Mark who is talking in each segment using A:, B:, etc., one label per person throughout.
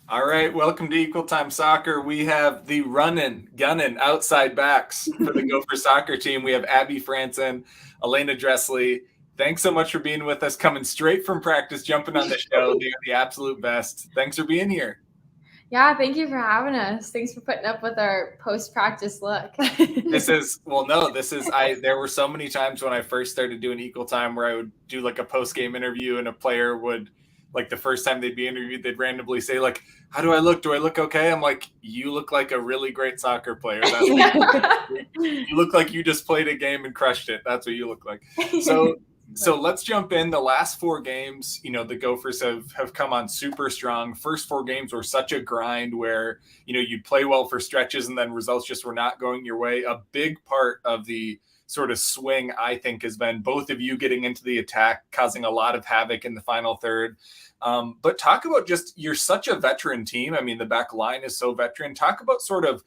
A: All right, welcome to Equal Time Soccer. We have the running, gunning outside backs for the Gopher Soccer team. We have Abi Frandsen Alana Dressely. Thanks so much for being with us, coming straight from practice, jumping on the show. They're the absolute best. Thanks for being here.
B: Yeah, thank you for having us. Thanks for putting up with our post-practice look.
A: There were so many times when I first started doing Equal Time where I would do like a post-game interview and a player would, like the first time they'd be interviewed, they'd randomly say like, how do I look? Do I look okay? I'm like, you look like a really great soccer player. That's you look like you just played a game and crushed it. That's what you look like. So let's jump in. The last four games, the Gophers have come on super strong. First four games were such a grind where, you'd play well for stretches and then results just were not going your way. A big part of the sort of swing, I think, has been both of you getting into the attack, causing a lot of havoc in the final third. But talk about you're such a veteran team. I mean, the back line is so veteran. Talk about sort of,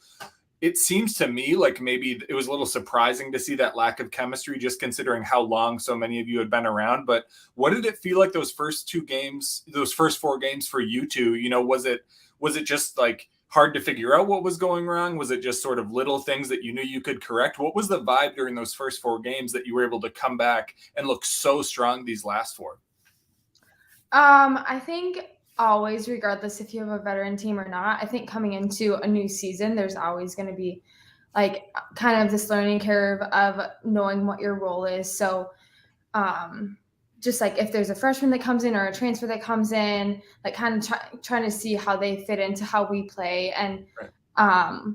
A: it seems to me like maybe it was a little surprising to see that lack of chemistry, just considering how long so many of you had been around. But what did it feel like those first four games for you two? Was it just like hard to figure out what was going wrong? Was it just sort of little things that you knew you could correct? What was the vibe during those first four games that you were able to come back and look so strong these last four?
B: I think always, regardless if you have a veteran team or not, I think coming into a new season, there's always going to be like kind of this learning curve of knowing what your role is. So, just like if there's a freshman that comes in or a transfer that comes in, like kind of trying to see how they fit into how we play and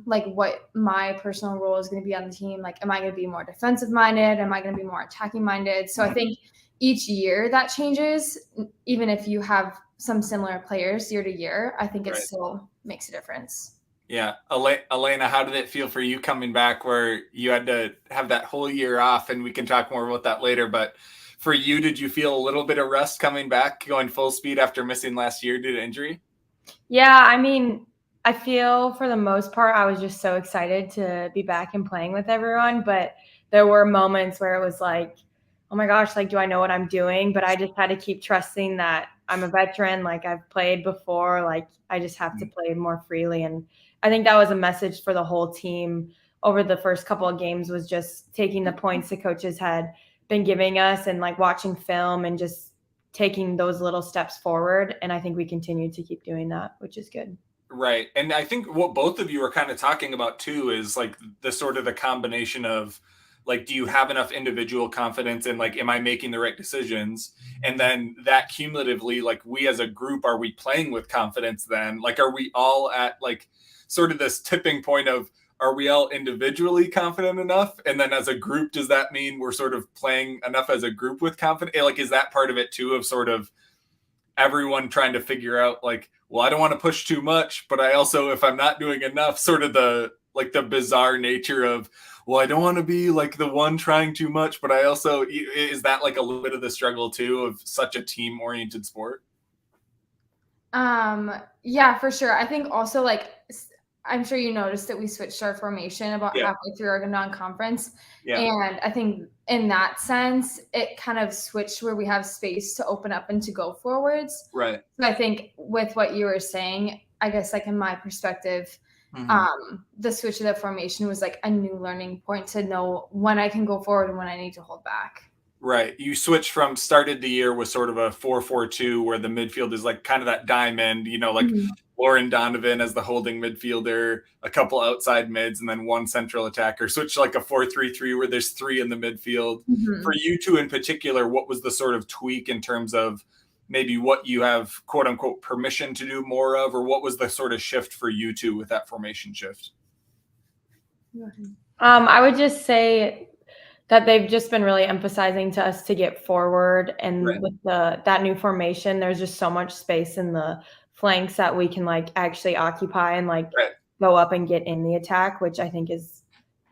B: like what my personal role is going to be on the team. Like, am I going to be more defensive minded? Am I going to be more attacking minded? So I think each year that changes, even if you have some similar players year to year, I think it still makes a difference.
A: Yeah. Alana, how did it feel for you coming back where you had to have that whole year off? And we can talk more about that later. But for you, did you feel a little bit of rust coming back, going full speed after missing last year due to injury?
C: Yeah, I mean, I feel for the most part, I was just so excited to be back and playing with everyone. But there were moments where it was like, oh my gosh, like, do I know what I'm doing? But I just had to keep trusting that I'm a veteran. Like, I've played before. Like, I just have to play more freely. And I think that was a message for the whole team over the first couple of games, was just taking the points the coaches had been giving us and like watching film and just taking those little steps forward. And I think we continue to keep doing that, which is good.
A: Right. And I think what both of you are kind of talking about too is like the sort of the combination of like, do you have enough individual confidence in like, am I making the right decisions? And then that cumulatively, like we as a group, are we playing with confidence then? Like, are we all at like sort of this tipping point of, are we all individually confident enough? And then as a group, does that mean we're sort of playing enough as a group with confidence? Like, is that part of it too, of sort of everyone trying to figure out like, well, I don't want to push too much, but I also, if I'm not doing enough, sort of the bizarre nature of, well, I don't want to be like the one trying too much, but I also, is that like a little bit of the struggle too of such a team oriented sport?
B: Yeah, for sure. I think also like, I'm sure you noticed that we switched our formation about halfway through our non-conference. Yeah. And I think in that sense, it kind of switched where we have space to open up and to go forwards.
A: Right.
B: So I think with what you were saying, I guess like in my perspective, the switch of the formation was like a new learning point to know when I can go forward and when I need to hold back.
A: Right. You switched from started the year with sort of a 4-4-2 where the midfield is like kind of that diamond, like Lauren Donovan as the holding midfielder, a couple outside mids, and then one central attacker. Switch like a 4-3-3 where there's three in the midfield. For you two in particular, what was the sort of tweak in terms of maybe what you have quote unquote permission to do more of, or what was the sort of shift for you two with that formation shift?
C: I would just say that they've just been really emphasizing to us to get forward, and with that new formation, there's just so much space in the flanks that we can like actually occupy and like go up and get in the attack, which I think is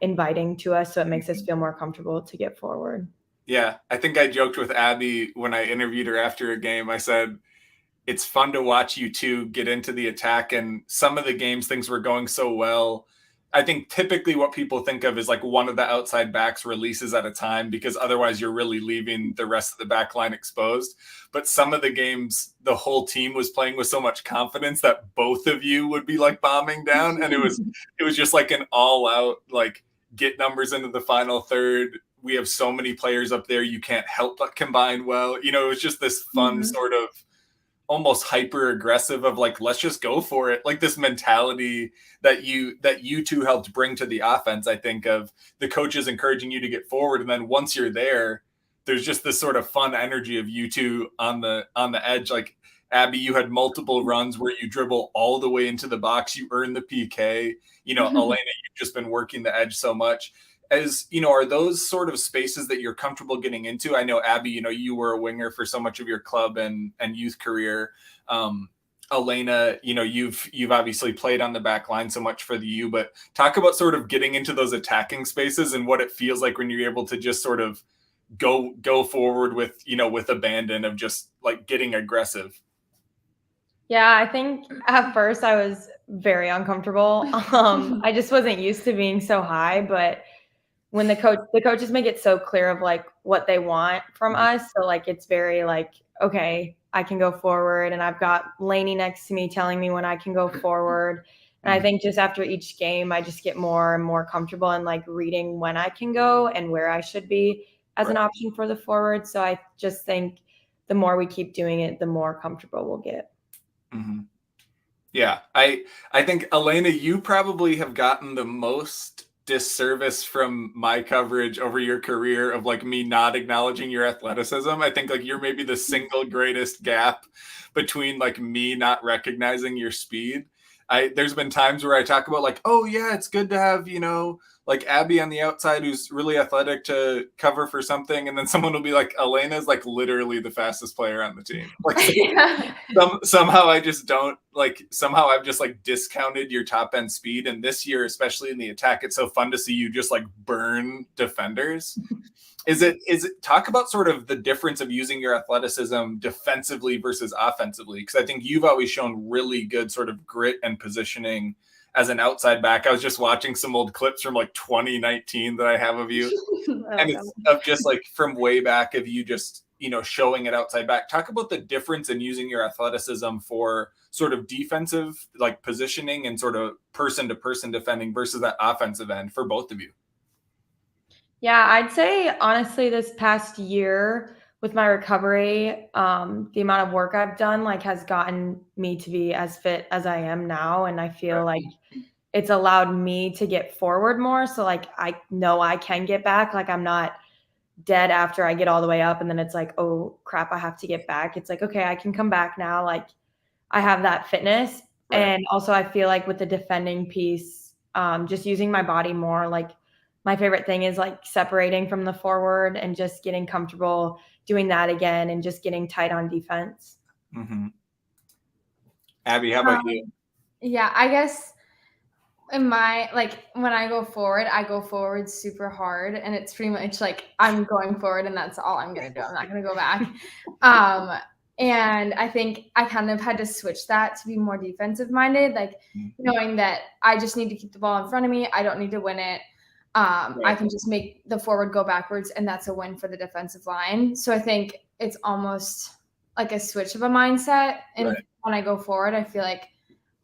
C: inviting to us. So it makes us feel more comfortable to get forward.
A: Yeah. I think I joked with Abby when I interviewed her after a game. I said, it's fun to watch you two get into the attack, and some of the games things were going so well. I think typically what people think of is like one of the outside backs releases at a time, because otherwise you're really leaving the rest of the back line exposed. But some of the games, the whole team was playing with so much confidence that both of you would be like bombing down. And it was just like an all out, like, get numbers into the final third. We have so many players up there, you can't help but combine well. You know, it was just this fun sort of almost hyper aggressive of like, let's just go for it. Like this mentality that you two helped bring to the offense, I think, of the coaches encouraging you to get forward. And then once you're there, there's just this sort of fun energy of you two on the edge. Like, Abby, you had multiple runs where you dribble all the way into the box. You earn the PK. You know, Alana, you've just been working the edge so much. As you know, are those sort of spaces that you're comfortable getting into? I know, Abby, you know, you were a winger for so much of your club and youth career. Alana, you know, you've obviously played on the back line so much for the U, but talk about sort of getting into those attacking spaces and what it feels like when you're able to just sort of go forward with, you know, with abandon of just like getting aggressive.
C: Yeah, I think at first I was very uncomfortable. I just wasn't used to being so high, but when the coaches make it so clear of like what they want from us. So like, it's very like, okay, I can go forward, and I've got Lainey next to me telling me when I can go forward. And I think just after each game, I just get more and more comfortable in like reading when I can go and where I should be as an option for the forward. So I just think the more we keep doing it, the more comfortable we'll get.
A: Mm-hmm. Yeah, I think, Alana, you probably have gotten the most disservice from my coverage over your career of like me not acknowledging your athleticism. I think like you're maybe the single greatest gap between like me not recognizing your speed. There's been times where I talk about like, oh yeah, it's good to have, you know, like Abby on the outside who's really athletic to cover for something, and then someone will be like, Elena's like literally the fastest player on the team. Like somehow I just don't like, somehow I've just like discounted your top end speed. And this year, especially in the attack, it's so fun to see you just like burn defenders. Is it talk about sort of the difference of using your athleticism defensively versus offensively? Because I think you've always shown really good sort of grit and positioning as an outside back. I was just watching some old clips from like 2019 that I have of you. And it's of just like from way back of you just, you know, showing it outside back. Talk about the difference in using your athleticism for sort of defensive, like positioning and sort of person to person defending versus that offensive end for both of you.
C: Yeah, I'd say honestly, this past year with my recovery, the amount of work I've done like has gotten me to be as fit as I am now. And I feel like it's allowed me to get forward more. So like, I know I can get back. Like, I'm not dead after I get all the way up and then it's like, oh crap, I have to get back. It's like, okay, I can come back now. Like, I have that fitness. And also I feel like with the defending piece, just using my body more, like my favorite thing is like separating from the forward and just getting comfortable doing that again and just getting tight on defense.
A: Mm-hmm. Abby, how about you?
B: Yeah, I guess in my, like, when I go forward super hard, and it's pretty much like I'm going forward and that's all I'm going to do. I'm not going to go back. And I think I kind of had to switch that to be more defensive minded, like knowing that I just need to keep the ball in front of me. I don't need to win it. I can just make the forward go backwards, and that's a win for the defensive line. So I think it's almost like a switch of a mindset. And when I go forward, I feel like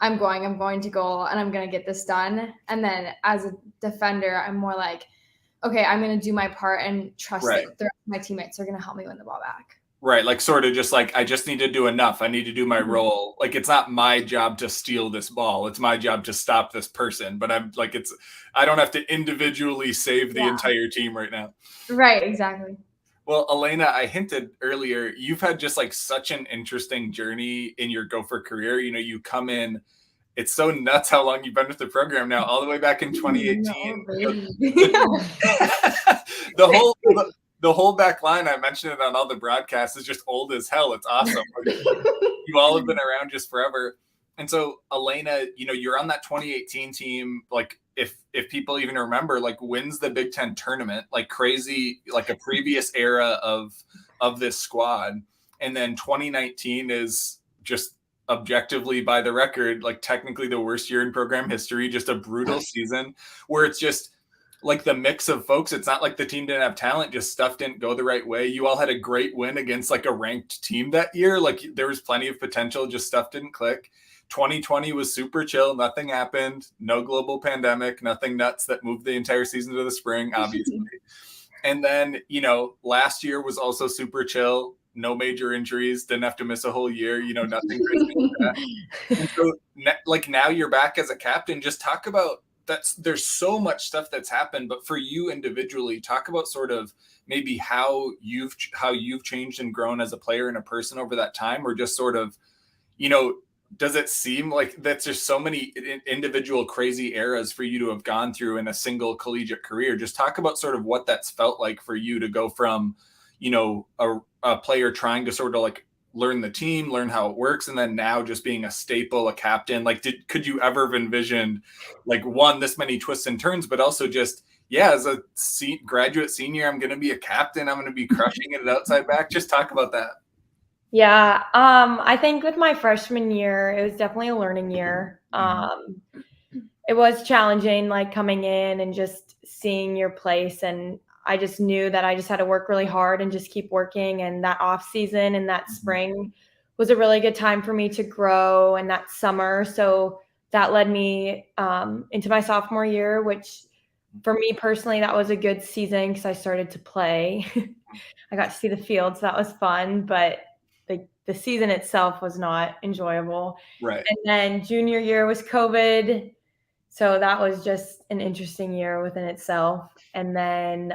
B: I'm going to goal and I'm going to get this done. And then as a defender, I'm more like, okay, I'm going to do my part and trust that the rest of my teammates are going to help me win the ball back.
A: Right. Like sort of just like, I just need to do enough. I need to do my role. Like, it's not my job to steal this ball. It's my job to stop this person. But I'm like, I don't have to individually save the entire team right now.
B: Right. Exactly.
A: Well, Alana, I hinted earlier, you've had just like such an interesting journey in your Gopher career. You know, you come in, it's so nuts how long you've been with the program now, all the way back in 2018. The whole back line, I mentioned it on all the broadcasts, is just old as hell. It's awesome. You all have been around just forever. And so, Alana, you know, you're on that 2018 team, like, if people even remember, like, wins the Big Ten tournament, like crazy, like a previous era of this squad. And then 2019 is just objectively by the record, like technically the worst year in program history, just a brutal season where it's just like the mix of folks. It's not like the team didn't have talent, just stuff didn't go the right way. You all had a great win against like a ranked team that year. Like there was plenty of potential, just stuff didn't click. 2020 was super chill. Nothing happened. No global pandemic, nothing nuts that moved the entire season to the spring, obviously. And then, last year was also super chill. No major injuries, didn't have to miss a whole year, nothing crazy like that. And so like now you're back as a captain. Just talk about there's so much stuff that's happened, but for you individually, talk about sort of maybe how you've changed and grown as a player and a person over that time, or just sort of, does it seem like that's just so many individual crazy eras for you to have gone through in a single collegiate career? Just talk about sort of what that's felt like for you to go from, a player trying to sort of like learn the team, learn how it works, and then now just being a staple, a captain. Like, could you ever have envisioned like this many twists and turns, but also just, as a graduate senior, I'm going to be a captain. I'm going to be crushing it at outside back. Just talk about that.
C: Yeah. I think with my freshman year, it was definitely a learning year. It was challenging, like coming in and just seeing your place. And I just knew that I just had to work really hard and just keep working. And that off season and that spring was a really good time for me to grow, and that summer. So that led me into my sophomore year, which for me personally, that was a good season because I started to play. I got to see the field, so that was fun. But the season itself was not enjoyable.
A: Right.
C: And then junior year was COVID. So that was just an interesting year within itself. And then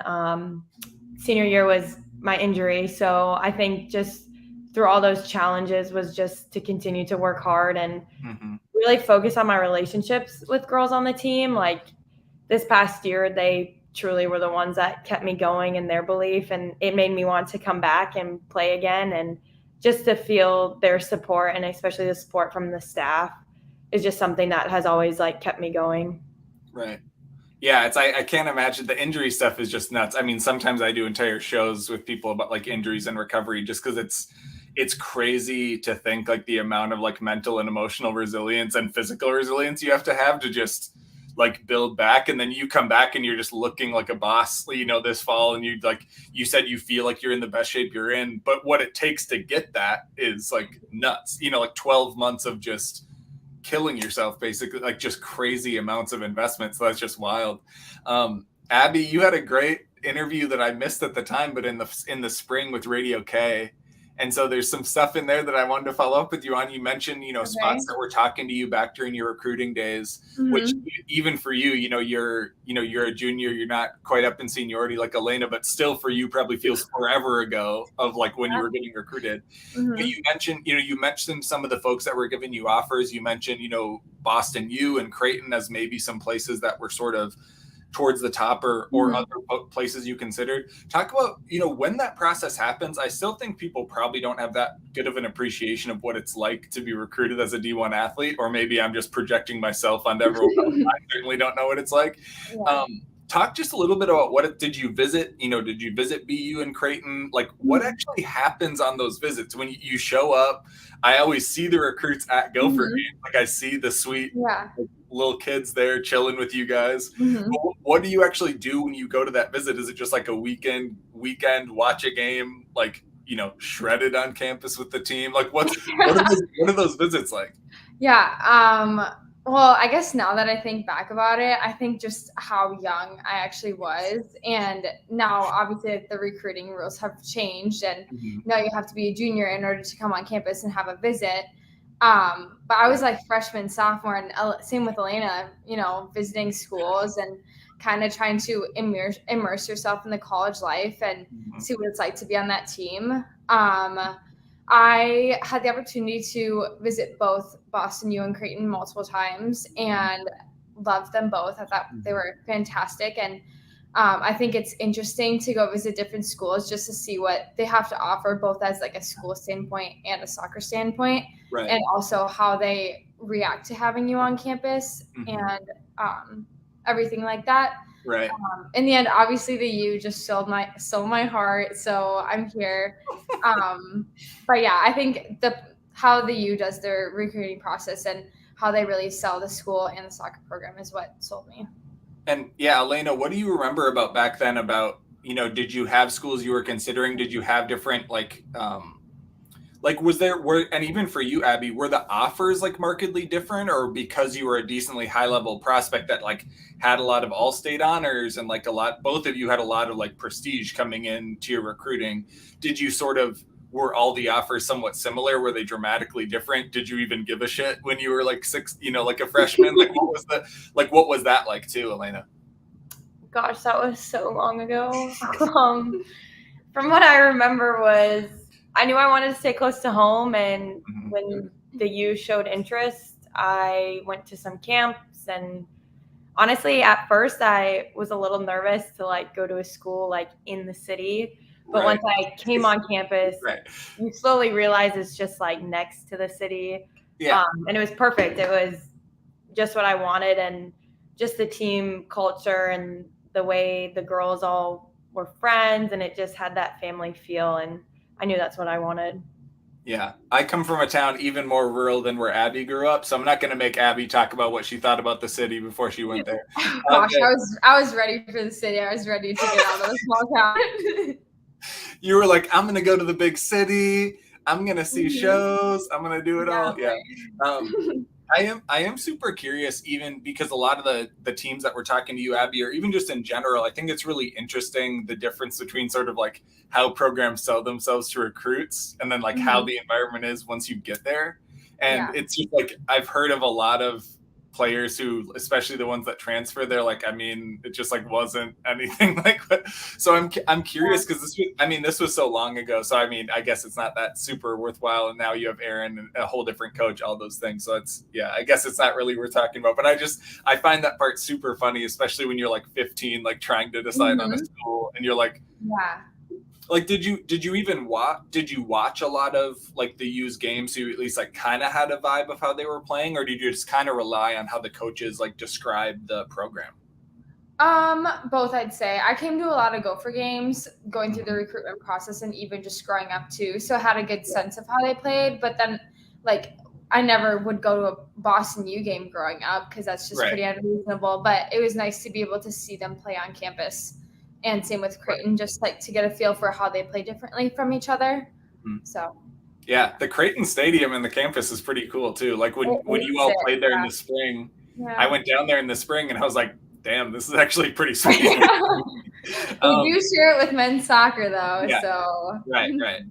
C: senior year was my injury. So I think just through all those challenges was just to continue to work hard and really focus on my relationships with girls on the team. Like this past year, they truly were the ones that kept me going in their belief. And it made me want to come back and play again. And just to feel their support, and especially the support from the staff, is just something that has always like kept me going.
A: Right. Yeah. I can't imagine. The injury stuff is just nuts. I mean, sometimes I do entire shows with people about like injuries and recovery, just because it's crazy to think like the amount of like mental and emotional resilience and physical resilience you have to just like build back. And then you come back and you're just looking like a boss, this fall. And you said you feel like you're in the best shape you're in, but what it takes to get that is like nuts, like 12 months of just killing yourself, basically, like just crazy amounts of investment. So that's just wild. Abby, you had a great interview that I missed at the time, but in the spring with Radio K. And so there's some stuff in there that I wanted to follow up with you on. You mentioned, spots that were talking to you back during your recruiting days, which even for you, you're a junior, you're not quite up in seniority like Elena, but still for you probably feels forever ago of like when you were getting recruited. But you mentioned some of the folks that were giving you offers. You mentioned, Boston U and Creighton as maybe some places that were sort of towards the top or other places you considered. Talk about, when that process happens. I still think people probably don't have that good of an appreciation of what it's like to be recruited as a D1 athlete, or maybe I'm just projecting myself onto everyone else. I certainly don't know what it's like. Yeah. Talk just a little bit about did you visit BU and Creighton? Like what actually happens on those visits when you show up? I always see the recruits at Gopher games. Like I see the sweet little kids there chilling with you guys. What do you actually do when you go to that visit? Is it just like a weekend watch a game, like, shredded on campus with the team? Like what are those visits like?
B: Yeah. Well, I guess now that I think back about it, I think just how young I actually was. And now, obviously, the recruiting rules have changed. And now you have to be a junior in order to come on campus and have a visit. But I was like freshman, sophomore, and same with Elena, visiting schools and kind of trying to immerse yourself in the college life and see what it's like to be on that team. I had the opportunity to visit both Boston U and Creighton multiple times and loved them both. I thought they were fantastic. And I think it's interesting to go visit different schools just to see what they have to offer, both as like a school standpoint and a soccer standpoint, and also how they react to having you on campus and everything like that.
A: Right.
B: In the end, obviously the U just stole my heart. So I'm here. But yeah, I think how the U does their recruiting process and how they really sell the school and the soccer program is what sold me.
A: And yeah, Elena, what do you remember about back then about, did you have schools you were considering? Did you have different and even for you, Abby, were the offers like markedly different, or because you were a decently high level prospect that like had a lot of all-state honors and like both of you had a lot of like prestige coming into your recruiting? Did you were all the offers somewhat similar? Were they dramatically different? Did you even give a shit when you were like like a freshman? Like what was that like too, Elena?
C: Gosh, that was so long ago. From what I remember was I knew I wanted to stay close to home, and when the U showed interest, I went to some camps, and honestly, at first I was a little nervous to like go to a school like in the city. But once I came on campus, you slowly realize it's just like next to the city.
A: Yeah.
C: And it was perfect. It was just what I wanted, and just the team culture and the way the girls all were friends, and it just had that family feel, and I knew that's what I wanted.
A: Yeah, I come from a town even more rural than where Abby grew up, so I'm not going to make Abby talk about what she thought about the city before she went there.
B: Gosh, I was ready for the city. I was ready to get out of the small town.
A: You were like, I'm going to go to the big city. I'm going to see shows. I'm going to do it all. Yeah. I am super curious, even because a lot of the teams that we're talking to you, Abby, or even just in general, I think it's really interesting the difference between sort of like how programs sell themselves to recruits and then like how the environment is once you get there. And it's just like I've heard of a lot of players who, especially the ones that transfer, they're like, I mean, it just like wasn't anything like that. So I'm curious because this was so long ago. So I mean, I guess it's not that super worthwhile. And now you have Aaron and a whole different coach, all those things. So I guess it's not really worth talking about. But I find that part super funny, especially when you're like 15, like trying to decide on a school, and you're like, like, did you watch a lot of like the U's games so you at least like kind of had a vibe of how they were playing, or did you just kind of rely on how the coaches like describe the program?
B: Both, I'd say. I came to a lot of Gopher games going through the recruitment process and even just growing up too, so I had a good sense of how they played. But then like I never would go to a Boston U game growing up because that's just pretty unreasonable, but it was nice to be able to see them play on campus. And same with Creighton, just like to get a feel for how they play differently from each other. So
A: yeah, the Creighton Stadium and the campus is pretty cool too. Like when you all played there in the spring, I went down there in the spring and I was like, damn, this is actually pretty sweet.
B: We do share it with men's soccer though. So
A: right.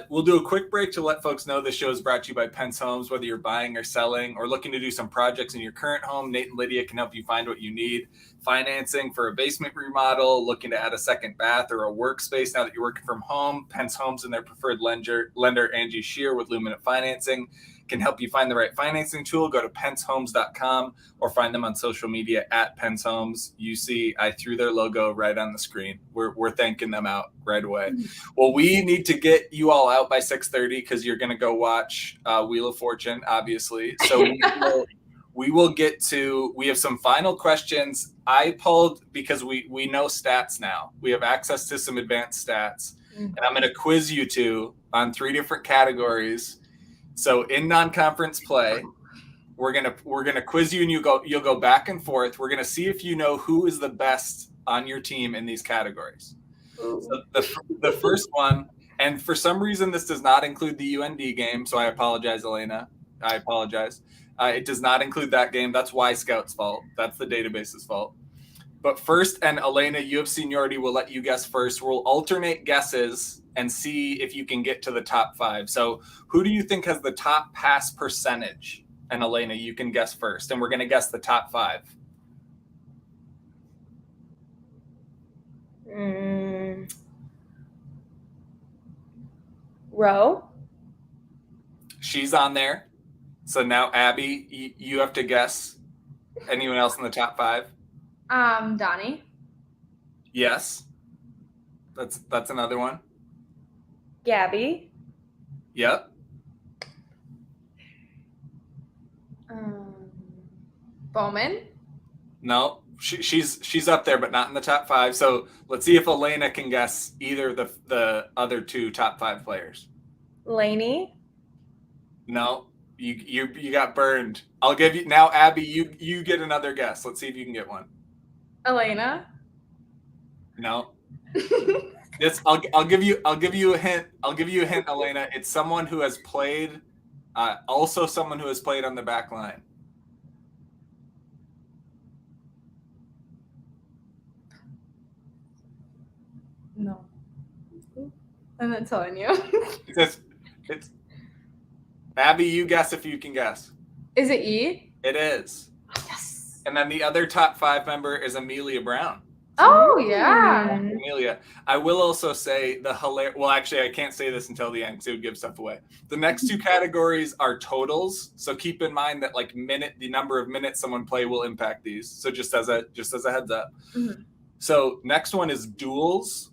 A: We'll do a quick break to let folks know this show is brought to you by Pentz Homes. Whether you're buying or selling or looking to do some projects in your current home, Nate and Lydia can help you find what you need. Financing for a basement remodel, looking to add a second bath or a workspace now that you're working from home, Pentz Homes and their preferred lender Angie Shear with Luminant Financing can help you find the right financing tool. Go to penthhomes.com or find them on social media at Pentz Homes. You see, I threw their logo right on the screen. We're thanking them out right away. Well, we need to get you all out by 6:30 because you're going to go watch Wheel of Fortune, obviously. So we have some final questions. I pulled because we know stats now. We have access to some advanced stats. And I'm going to quiz you two on 3 different categories. So in non-conference play, we're gonna quiz you, and you'll go back and forth. We're gonna see if you know who is the best on your team in these categories. So the first one, and for some reason this does not include the UND game, so I apologize, Elena. I apologize. It does not include that game. That's Y Scout's fault. That's the database's fault. But first, and Elena, you have seniority. We'll let you guess first. We'll alternate guesses and see if you can get to the top 5. So who do you think has the top pass percentage? And Elena, you can guess first. And we're going to guess the top 5.
C: Row.
A: She's on there. So now, Abby, you have to guess anyone else in the top 5.
B: Donnie.
A: Yes. That's another one.
C: Gabby.
A: Yep.
B: Bowman.
A: No, she's up there, but not in the top 5. So let's see if Elena can guess either the other 2 top 5 players.
C: Laney.
A: No, you got burned. I'll give you now, Abby. You get another guess. Let's see if you can get one.
B: Elena.
A: No. This I'll give you a hint. I'll give you a hint, Elena. It's someone who has played, also someone who has played on the back line.
B: No. I'm not telling you.
A: It's Abby. You guess if you can guess.
B: Is it E?
A: It is.
B: Yes.
A: And then the other top 5 member is Amelia Brown.
B: Oh yeah.
A: Amelia. I will also say well, actually, I can't say this until the end because it would give stuff away. The next 2 categories are totals, so keep in mind that like the number of minutes someone play will impact these. So just as a heads up.
B: Mm-hmm.
A: So next one is duels.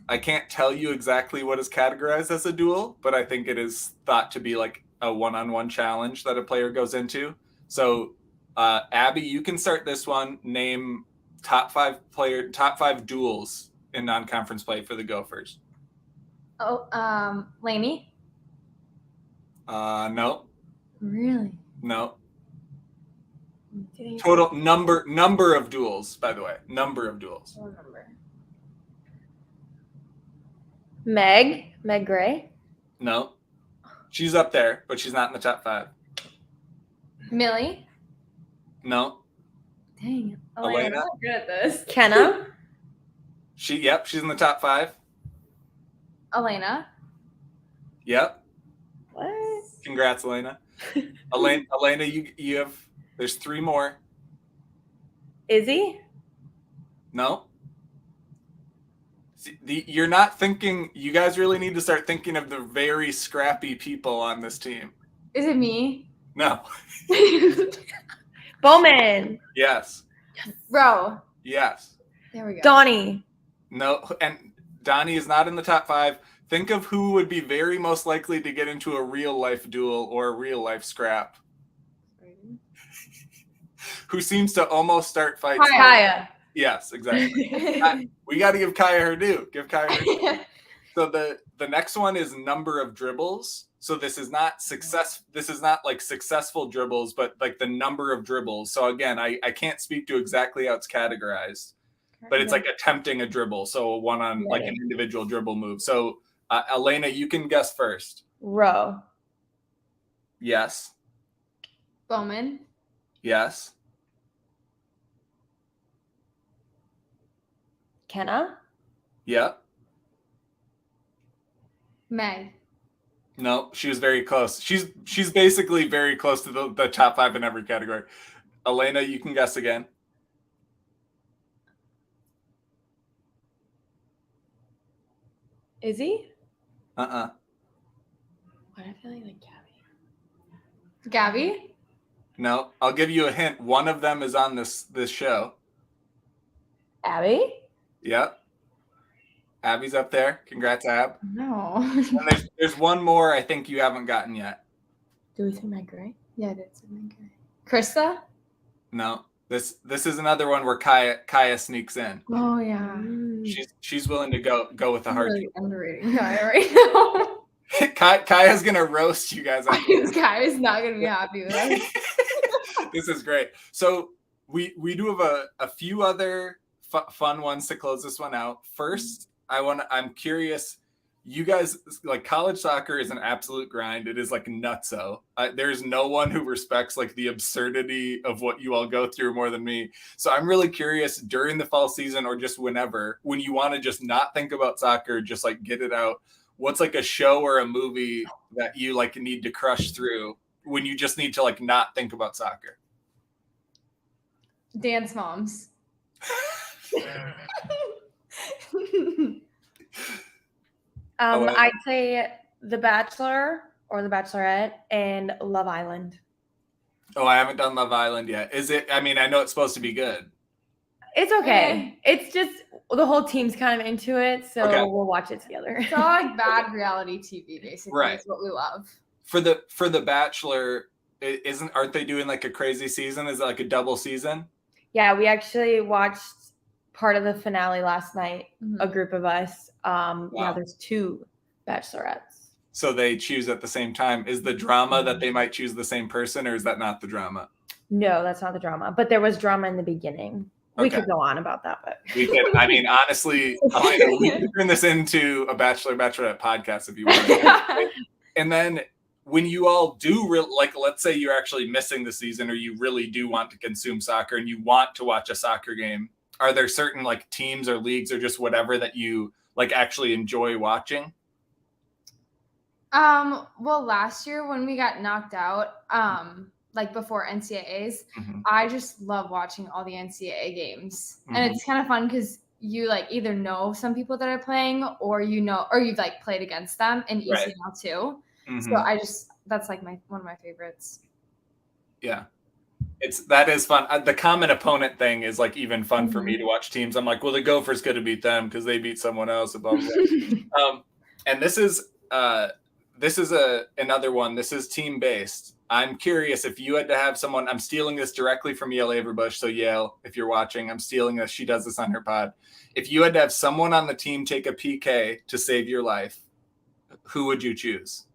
A: I can't tell you exactly what is categorized as a duel, but I think it is thought to be like a one-on-one challenge that a player goes into. So Abby, you can start this one. Name top 5 duels in non-conference play for the Gophers.
B: Oh, Lainey.
A: No.
B: Really?
A: No. Total number of duels, by the way. Number of duels.
B: I don't remember.
C: Meg Gray.
A: No. She's up there, but she's not in the top 5.
B: Millie.
A: No.
B: Dang it.
A: Elena?
B: I'm not good at this.
C: Kenna.
A: She's in the top 5.
B: Elena.
A: Yep.
C: What?
A: Congrats, Elena. Elena, you have. There's 3 more.
C: Izzy.
A: No. See, you're not thinking. You guys really need to start thinking of the very scrappy people on this team.
B: Is it me?
A: No.
C: Bowman.
A: Yes.
B: Bro.
A: Yes.
B: There we go.
C: Donnie.
A: No, and Donnie is not in the top 5. Think of who would be very most likely to get into a real life duel or a real life scrap. Who seems to almost start fights.
C: Kaya.
A: Yes, exactly. We got to give Kaya her due. Give Kaya her due. So the next one is number of dribbles. So this is not success. This is not like successful dribbles, but like the number of dribbles. So again, I can't speak to exactly how it's categorized, but it's like attempting a dribble. So a one on like an individual dribble move. So Elena, you can guess first.
C: Rowe.
A: Yes.
B: Bowman.
A: Yes.
C: Kenna.
A: Yep.
B: Meg.
A: No, she was very close. She's basically very close to the top 5 in every category. Elena, you can guess again.
C: Izzy?
A: Uh-uh.
C: Why do I feel like Gabby?
B: Gabby?
A: No, I'll give you a hint. One of them is on this show.
C: Abby?
A: Yep. Abby's up there. Congrats, Ab.
B: No.
A: And there's one more I think you haven't gotten yet.
C: Do we say Meg Gray?
B: Yeah, that's Meg Gray. Krista?
A: No. This is another one where Kaya sneaks in.
B: Oh yeah.
A: She's willing to go with the hard.
B: Really underrating Kaya right now.
A: Kaya's gonna roast you guys.
B: Kaya's not gonna be happy with us.
A: This is great. So we do have a few other fun ones to close this one out. First, I'm curious. You guys, like, college soccer is an absolute grind. It is like nutso. There's no one who respects like the absurdity of what you all go through more than me. So I'm really curious during the fall season or just whenever, when you want to just not think about soccer, just like get it out. What's like a show or a movie that you like need to crush through when you just need to like not think about soccer?
B: Dance Moms.
C: I'd say The Bachelor or The Bachelorette and Love Island.
A: Oh, I haven't done Love Island yet. Is it? I mean, I know it's supposed to be good.
C: It's okay. It's just the whole team's kind of into it, so we'll watch it together.
B: It's all like bad reality TV, basically.
A: Right.
B: It's what we love.
A: For the Bachelor, aren't they doing like a crazy season? Is it like a double season?
C: Yeah, we actually watched part of the finale last night. A group of us.
A: Wow.
C: Yeah, there's 2 bachelorettes.
A: so they choose at the same time. Is the drama that they might choose the same person, or is that not the drama?
C: No, that's not the drama. But there was drama in the beginning. We could go on about that, but
A: we could. I mean, honestly, we could turn this into a Bachelorette podcast if you want. And then when you all do let's say you're actually missing the season, or you really do want to consume soccer and you want to watch a soccer game, are there certain like teams or leagues or just whatever that you like actually enjoy watching?
B: Well, last year when we got knocked out, like before NCAAs, I just love watching all the NCAA games. And it's kind of fun because you like either know some people that are playing, or or you've like played against them in ECNL too. So that's like one of my favorites.
A: Yeah. That is fun. The common opponent thing is like even fun for me to watch teams. I'm like, well, the Gophers could have beat them because they beat someone else. And blah, blah, blah. And this is another one. This is team based. I'm curious if you had to have someone. I'm stealing this directly from Yale Averbush. So Yale, if you're watching, I'm stealing this. She does this on her pod. If you had to have someone on the team take a PK to save your life, who would you choose?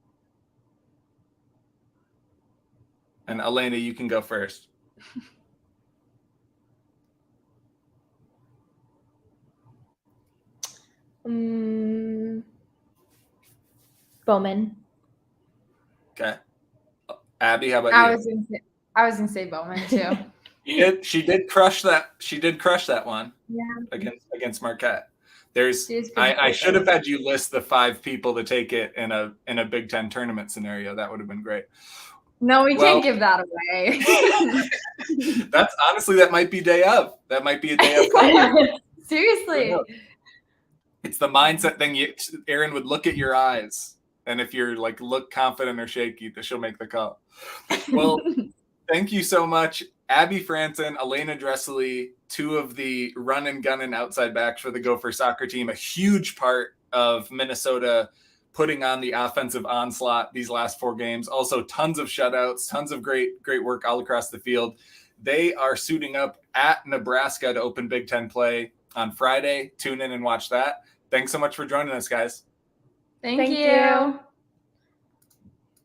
A: And Alana, you can go first.
C: Bowman.
A: Okay. Abby, how about you?
B: I was gonna say Bowman too.
A: She did crush that. She did crush that one.
B: Yeah.
A: Against Marquette. I should have had you list the 5 people to take it in a Big Ten tournament scenario. That would have been great.
B: No, we can't give that away.
A: That's honestly, that might be day of. That might be a day of.
B: Seriously.
A: It's the mindset thing. Erin would look at your eyes, and if you're like look confident or shaky, she'll make the call. Well, thank you so much, Abi Frandsen, Alana Dressely, 2 of the run and gun and outside backs for the Gopher soccer team, a huge part of Minnesota putting on the offensive onslaught these last 4 games. Also, tons of shutouts, tons of great work all across the field. They are suiting up at Nebraska to open Big Ten play on Friday. Tune in and watch that. Thanks so much for joining us, guys.
B: Thank you.